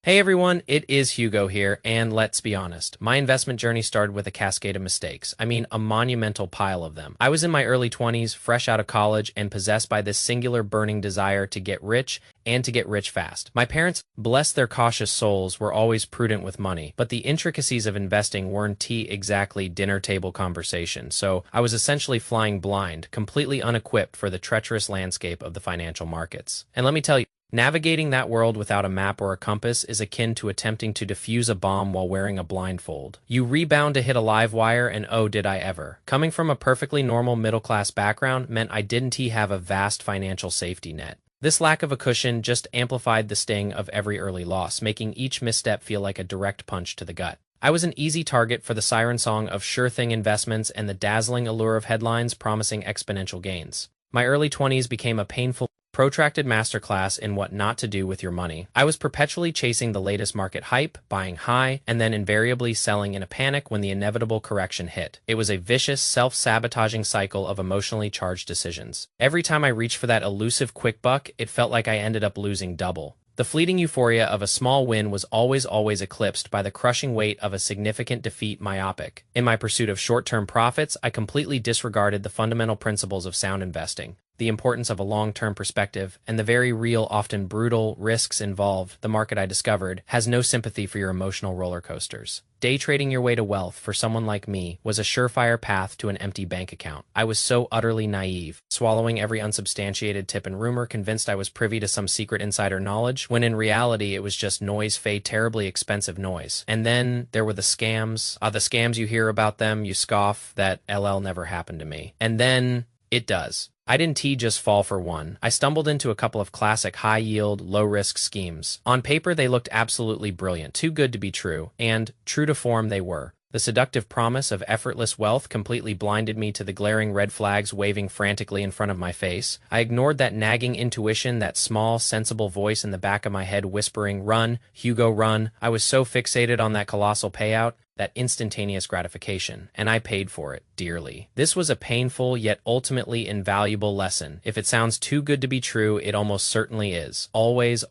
Hey everyone, it is Hugo here, and let's be honest, my investment journey started with a cascade of mistakes. I mean, a monumental pile of them. I was in my early 20s, fresh out of college, and possessed by this singular burning desire to get rich and to get rich fast. My parents, bless their cautious souls, were always prudent with money, but the intricacies of investing weren't exactly dinner table conversation, so I was essentially flying blind, completely unequipped for the treacherous landscape of the financial markets. And let me tell you, navigating that world without a map or a compass is akin to attempting to defuse a bomb while wearing a blindfold. You rebound to hit a live wire, and oh, did I ever. Coming from a perfectly normal middle-class background meant I didn't have a vast financial safety net. This lack of a cushion just amplified the sting of every early loss, making each misstep feel like a direct punch to the gut. I was an easy target for the siren song of sure-thing investments and the dazzling allure of headlines promising exponential gains. My early 20s became a painful, protracted masterclass in what not to do with your money. I was perpetually chasing the latest market hype, buying high, and then invariably selling in a panic when the inevitable correction hit. It was a vicious, self-sabotaging cycle of emotionally charged decisions. Every time I reached for that elusive quick buck, it felt like I ended up losing double. The fleeting euphoria of a small win was always eclipsed by the crushing weight of a significant defeat myopic. In my pursuit of short-term profits, I completely disregarded the fundamental principles of sound investing, the importance of a long-term perspective, and the very real, often brutal, risks involved. The market, I discovered, has no sympathy for your emotional roller coasters. Day trading your way to wealth for someone like me was a surefire path to an empty bank account. I was so utterly naive, swallowing every unsubstantiated tip and rumor, convinced I was privy to some secret insider knowledge, when in reality it was just terribly expensive noise. And then there were the scams. The scams, you hear about them, you scoff, that LL never happened to me. And then it does. I didn't just fall for one. I stumbled into a couple of classic high-yield, low-risk schemes. On paper, they looked absolutely brilliant, too good to be true, and true to form they were. The seductive promise of effortless wealth completely blinded me to the glaring red flags waving frantically in front of my face. I ignored that nagging intuition, that small, sensible voice in the back of my head whispering, "Run, Hugo, run." I was so fixated on that colossal payout, that instantaneous gratification, and I paid for it dearly. This was a painful yet ultimately invaluable lesson. If it sounds too good to be true, it almost certainly is. Always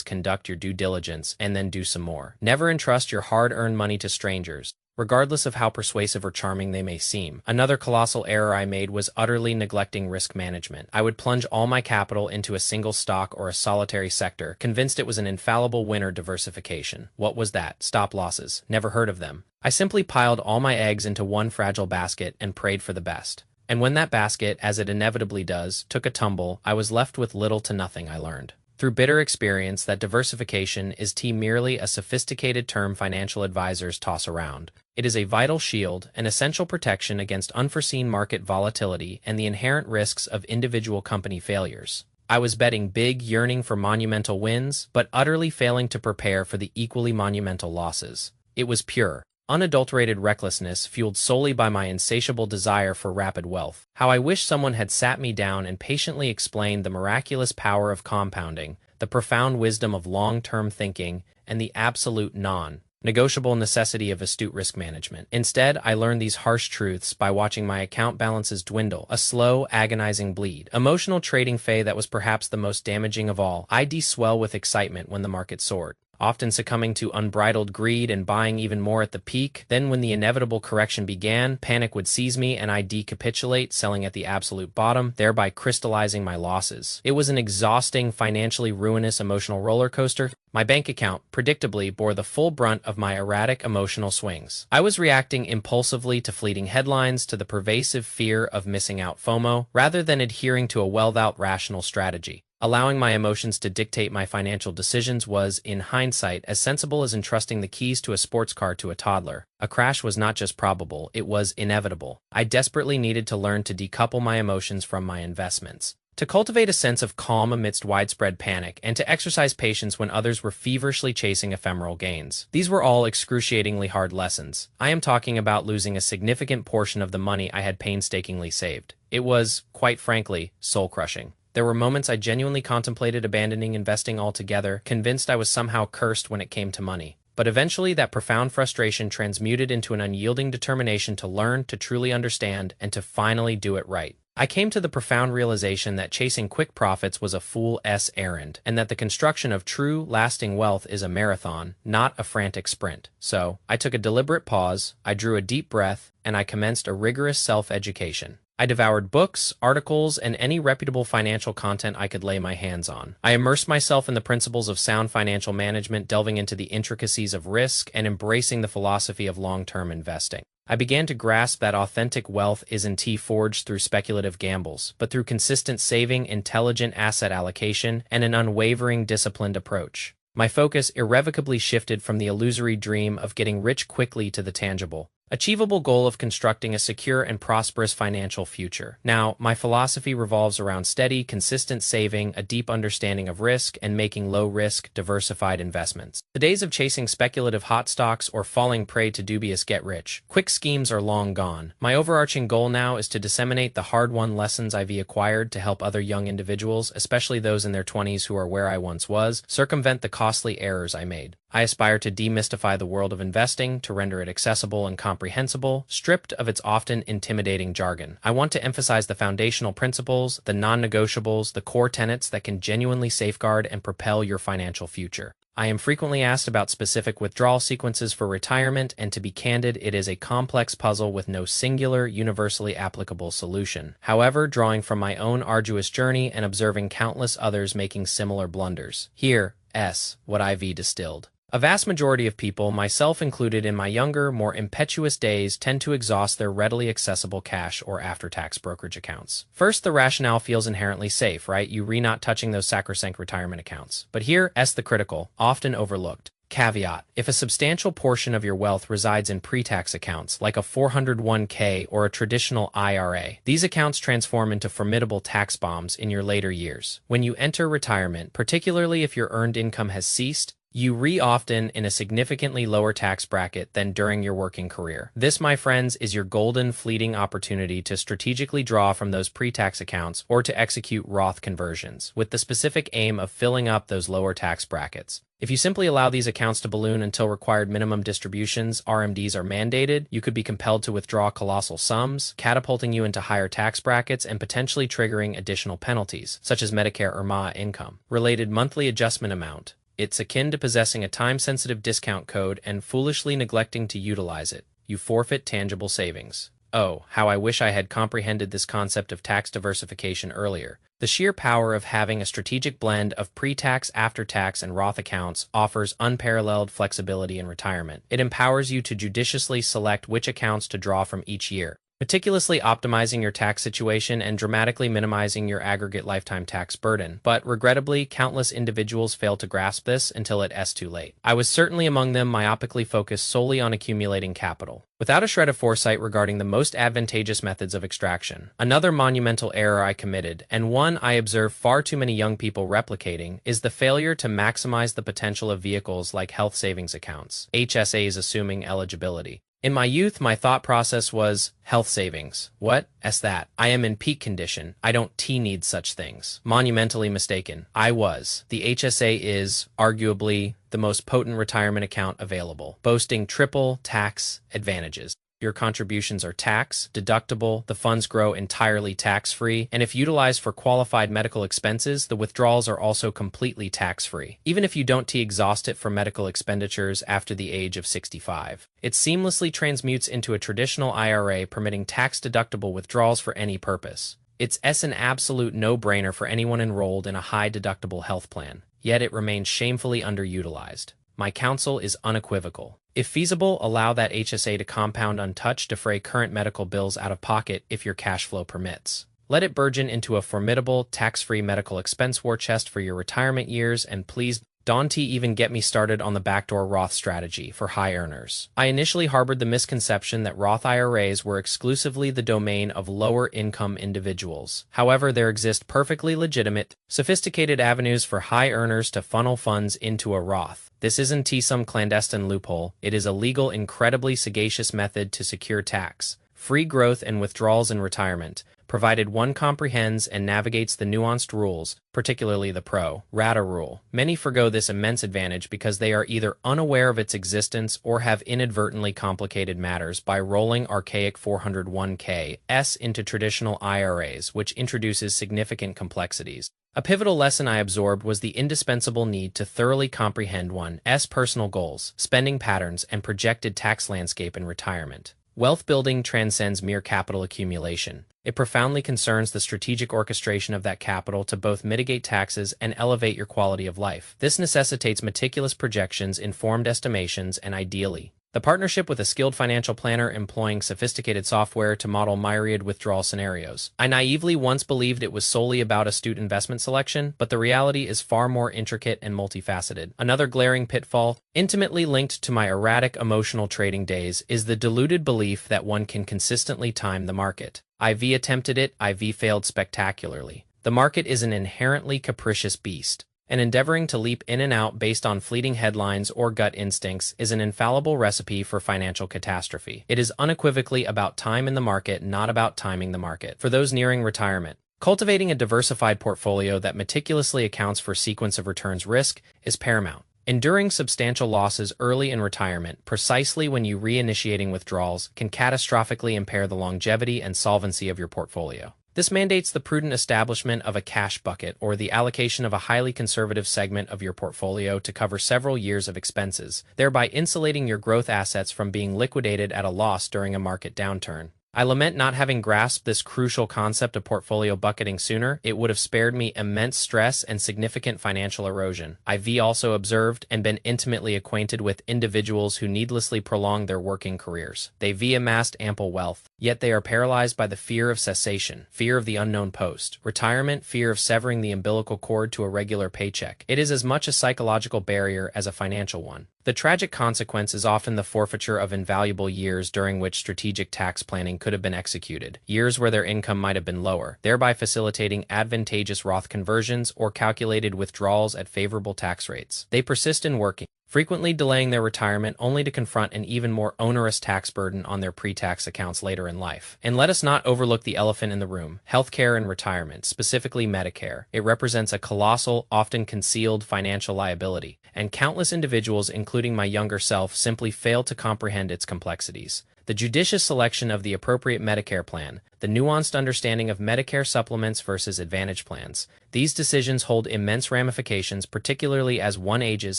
conduct your due diligence and then do some more. Never entrust your hard-earned money to strangers, regardless of how persuasive or charming they may seem. Another colossal error I made was utterly neglecting risk management. I would plunge all my capital into a single stock or a solitary sector, convinced it was an infallible winner. Diversification. What was that? Stop losses. Never heard of them. I simply piled all my eggs into one fragile basket and prayed for the best. And when that basket, as it inevitably does, took a tumble, I was left with little to nothing. I learned through bitter experience that diversification is merely a sophisticated term financial advisors toss around. It is a vital shield, an essential protection against unforeseen market volatility and the inherent risks of individual company failures. I was betting big, yearning for monumental wins, but utterly failing to prepare for the equally monumental losses. It was pure, unadulterated recklessness fueled solely by my insatiable desire for rapid wealth. How I wish someone had sat me down and patiently explained the miraculous power of compounding, the profound wisdom of long-term thinking, and the absolute non-negotiable necessity of astute risk management. Instead, I learned these harsh truths by watching my account balances dwindle, a slow, agonizing bleed. Emotional trading fay that was perhaps the most damaging of all. I'd swell with excitement when the market soared, often succumbing to unbridled greed and buying even more at the peak. Then when the inevitable correction began, panic would seize me and I'd decapitulate, selling at the absolute bottom, thereby crystallizing my losses. It was an exhausting, financially ruinous emotional roller coaster. My bank account, predictably, bore the full brunt of my erratic emotional swings. I was reacting impulsively to fleeting headlines, to the pervasive fear of missing out FOMO, rather than adhering to a well-thought rational strategy. Allowing my emotions to dictate my financial decisions was, in hindsight, as sensible as entrusting the keys to a sports car to a toddler. A crash was not just probable, it was inevitable. I desperately needed to learn to decouple my emotions from my investments, to cultivate a sense of calm amidst widespread panic, and to exercise patience when others were feverishly chasing ephemeral gains. These were all excruciatingly hard lessons. I am talking about losing a significant portion of the money I had painstakingly saved. It was, quite frankly, soul-crushing. There were moments I genuinely contemplated abandoning investing altogether, convinced I was somehow cursed when it came to money. But eventually that profound frustration transmuted into an unyielding determination to learn, to truly understand, and to finally do it right. I came to the profound realization that chasing quick profits was a fool's errand, and that the construction of true, lasting wealth is a marathon, not a frantic sprint. So, I took a deliberate pause, I drew a deep breath, and I commenced a rigorous self-education. I devoured books, articles, and any reputable financial content I could lay my hands on. I immersed myself in the principles of sound financial management, delving into the intricacies of risk and embracing the philosophy of long-term investing. I began to grasp that authentic wealth isn't forged through speculative gambles, but through consistent saving, intelligent asset allocation, and an unwavering, disciplined approach. My focus irrevocably shifted from the illusory dream of getting rich quickly to the tangible, achievable goal of constructing a secure and prosperous financial future. Now, my philosophy revolves around steady, consistent saving, a deep understanding of risk, and making low-risk, diversified investments. The days of chasing speculative hot stocks or falling prey to dubious get-rich-quick schemes are long gone. My overarching goal now is to disseminate the hard-won lessons I've acquired to help other young individuals, especially those in their 20s who are where I once was, circumvent the costly errors I made. I aspire to demystify the world of investing, to render it accessible and comprehensible, stripped of its often intimidating jargon. I want to emphasize the foundational principles, the non-negotiables, the core tenets that can genuinely safeguard and propel your financial future. I am frequently asked about specific withdrawal sequences for retirement, and to be candid, it is a complex puzzle with no singular, universally applicable solution. However, drawing from my own arduous journey and observing countless others making similar blunders, here's what I've distilled. A vast majority of people, myself included in my younger, more impetuous days, tend to exhaust their readily accessible cash or after-tax brokerage accounts. First, the rationale feels inherently safe, right? You're not touching those sacrosanct retirement accounts. But here's the critical, often overlooked caveat. If a substantial portion of your wealth resides in pre-tax accounts, like a 401k or a traditional IRA, these accounts transform into formidable tax bombs in your later years. When you enter retirement, particularly if your earned income has ceased, you often in a significantly lower tax bracket than during your working career. This, my friends, is your golden fleeting opportunity to strategically draw from those pre-tax accounts or to execute Roth conversions, with the specific aim of filling up those lower tax brackets. If you simply allow these accounts to balloon until required minimum distributions, RMDs, are mandated, you could be compelled to withdraw colossal sums, catapulting you into higher tax brackets and potentially triggering additional penalties, such as Medicare or MA income related monthly adjustment amount. It's akin to possessing a time-sensitive discount code and foolishly neglecting to utilize it. You forfeit tangible savings. Oh, how I wish I had comprehended this concept of tax diversification earlier. The sheer power of having a strategic blend of pre-tax, after-tax, and Roth accounts offers unparalleled flexibility in retirement. It empowers you to judiciously select which accounts to draw from each year, meticulously optimizing your tax situation and dramatically minimizing your aggregate lifetime tax burden. But regrettably, countless individuals fail to grasp this until it's too late. I was certainly among them, myopically focused solely on accumulating capital, without a shred of foresight regarding the most advantageous methods of extraction. Another monumental error I committed, and one I observe far too many young people replicating, is the failure to maximize the potential of vehicles like health savings accounts, HSAs, assuming eligibility. In my youth, my thought process was, health savings. What's that? I am in peak condition. I don't need such things. Monumentally mistaken. I was. The HSA is, arguably, the most potent retirement account available, boasting triple tax advantages. Your contributions are tax deductible, the funds grow entirely tax-free, and if utilized for qualified medical expenses, the withdrawals are also completely tax-free, even if you don't exhaust it for medical expenditures after the age of 65. It seamlessly transmutes into a traditional IRA, permitting tax-deductible withdrawals for any purpose. It's an absolute no-brainer for anyone enrolled in a high-deductible health plan, yet it remains shamefully underutilized. My counsel is unequivocal. If feasible, allow that HSA to compound untouched, defray current medical bills out of pocket if your cash flow permits. Let it burgeon into a formidable, tax-free medical expense war chest for your retirement years, and please don't even get me started on the backdoor Roth strategy for high earners. I initially harbored the misconception that Roth IRAs were exclusively the domain of lower-income individuals. However, there exist perfectly legitimate, sophisticated avenues for high earners to funnel funds into a Roth. This isn't some clandestine loophole. It is a legal, incredibly sagacious method to secure tax free growth and withdrawals in retirement, provided one comprehends and navigates the nuanced rules, particularly the pro-rata rule. Many forgo this immense advantage because they are either unaware of its existence or have inadvertently complicated matters by rolling archaic 401(k)s into traditional IRAs, which introduces significant complexities. A pivotal lesson I absorbed was the indispensable need to thoroughly comprehend one's personal goals, spending patterns, and projected tax landscape in retirement. Wealth building transcends mere capital accumulation. It profoundly concerns the strategic orchestration of that capital to both mitigate taxes and elevate your quality of life. This necessitates meticulous projections, informed estimations, and ideally, the partnership with a skilled financial planner employing sophisticated software to model myriad withdrawal scenarios. I naively once believed it was solely about astute investment selection, but the reality is far more intricate and multifaceted. Another glaring pitfall, intimately linked to my erratic emotional trading days, is the deluded belief that one can consistently time the market. I've attempted it, I've failed spectacularly. The market is an inherently capricious beast, and endeavoring to leap in and out based on fleeting headlines or gut instincts is an infallible recipe for financial catastrophe. It is unequivocally about time in the market, not about timing the market. For those nearing retirement, cultivating a diversified portfolio that meticulously accounts for sequence of returns risk is paramount. Enduring substantial losses early in retirement, precisely when you reinitiating withdrawals, can catastrophically impair the longevity and solvency of your portfolio. This mandates the prudent establishment of a cash bucket or the allocation of a highly conservative segment of your portfolio to cover several years of expenses, thereby insulating your growth assets from being liquidated at a loss during a market downturn. I lament not having grasped this crucial concept of portfolio bucketing sooner. It would have spared me immense stress and significant financial erosion. I've also observed and been intimately acquainted with individuals who needlessly prolong their working careers. They've amassed ample wealth, yet they are paralyzed by the fear of cessation, fear of the unknown post, retirement, fear of severing the umbilical cord to a regular paycheck. It is as much a psychological barrier as a financial one. The tragic consequence is often the forfeiture of invaluable years during which strategic tax planning could have been executed, years where their income might have been lower, thereby facilitating advantageous Roth conversions or calculated withdrawals at favorable tax rates. They persist in working, frequently delaying their retirement only to confront an even more onerous tax burden on their pre-tax accounts later in life. And let us not overlook the elephant in the room: healthcare and retirement, specifically Medicare. It represents a colossal, often concealed financial liability, and countless individuals, including my younger self, simply fail to comprehend its complexities. The judicious selection of the appropriate Medicare plan, the nuanced understanding of Medicare supplements versus Advantage plans. These decisions hold immense ramifications, particularly as one ages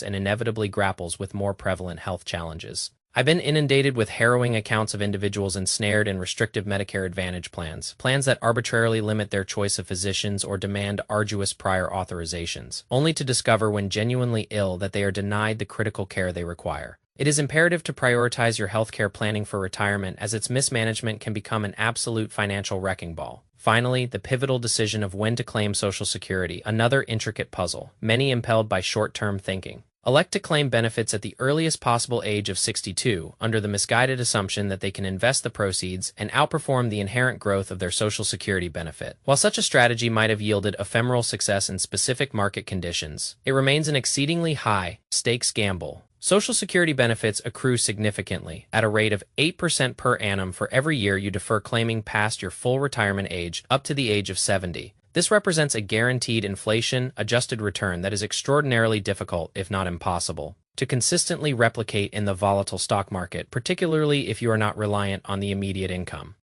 and inevitably grapples with more prevalent health challenges. I've been inundated with harrowing accounts of individuals ensnared in restrictive Medicare Advantage plans, plans that arbitrarily limit their choice of physicians or demand arduous prior authorizations, only to discover when genuinely ill that they are denied the critical care they require. It is imperative to prioritize your healthcare planning for retirement, as its mismanagement can become an absolute financial wrecking ball. Finally, the pivotal decision of when to claim Social Security, another intricate puzzle, many impelled by short-term thinking. Elect to claim benefits at the earliest possible age of 62, under the misguided assumption that they can invest the proceeds and outperform the inherent growth of their Social Security benefit. While such a strategy might have yielded ephemeral success in specific market conditions, it remains an exceedingly high-stakes gamble. Social Security benefits accrue significantly, at a rate of 8% per annum for every year you defer claiming past your full retirement age up to the age of 70. This represents a guaranteed inflation-adjusted return that is extraordinarily difficult, if not impossible, to consistently replicate in the volatile stock market, particularly if you are not reliant on the immediate income.